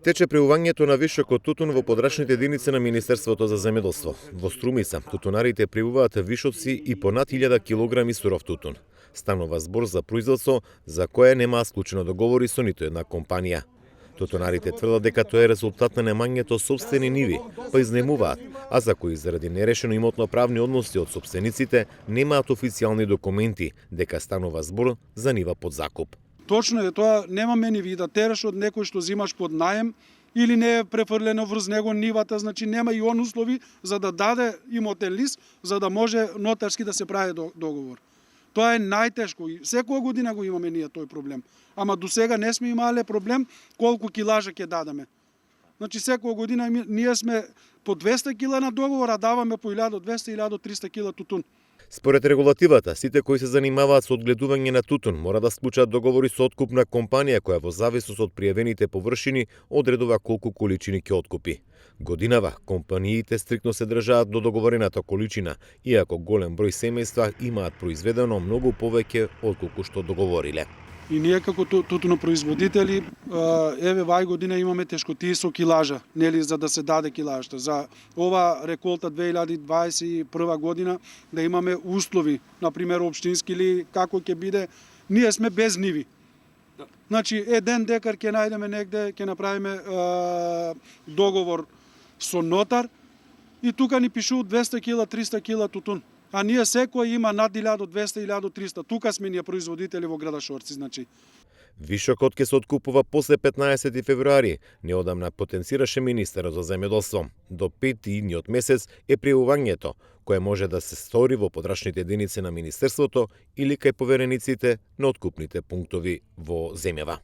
Тече преувањето на вишок од тутун во подрачните единици на Министерството за земјоделство. Во Струмица тутунарите преуваат вишоци и по над 1000 килограми суров тутун. Станува збор за производство за кое нема склучено договори со ниту една компанија. Тутунарите тврдат дека тоа е резултат на немањето сопствени ниви, па изнемуваат, а за кои заради нерешено имотно-правни односи од сопствениците немаат официјални документи дека станува збор за нива под закуп. Точно е тоа, нема ниви да тераш од некој што зимаш под наем или не е префрлено врз него нивата, значи нема и он услови за да даде имотен лист за да може нотарски да се прави договор. Тоа е најтешко и секоја година го имаме ние тој проблем. Ама до сега не сме имале проблем колку килажа ќе дадеме. Значи секоја година ние сме по 200 кила на договор, а даваме по 1200-1300 кила тутун. Според регулативата, сите кои се занимаваат со одгледување на тутун мора да склучат договори со откупна компанија која во зависност од пријавените површини одредува колку количини ќе откупи. Годинава компаниите стриктно се држаат до договорената количина, иако голем број семејства имаат произведено многу повеќе отколку што договориле. И ние како тутунопроизводители, еве вај година имаме тешкотии со килажа, нели за да се даде килажата. За ова реколта 2021 година да имаме услови, на пример општински или како ќе биде, ние сме без ниви. Значи еден декар ќе најдеме негде, ќе направиме договор со нотар и тука ни пишуваат 200 кила, 300 кила тутун. А ние секој има над 1200-1300. Тука сме ние производители во града Шорци, значи. Вишокот ќе се откупува после 15 февруари, неодамна потенцираше министерот за земјоделство. До 5 идниот месец е преувањето, кое може да се стори во подрачните единици на министерството или кај поверениците на откупните пунктови во земјава.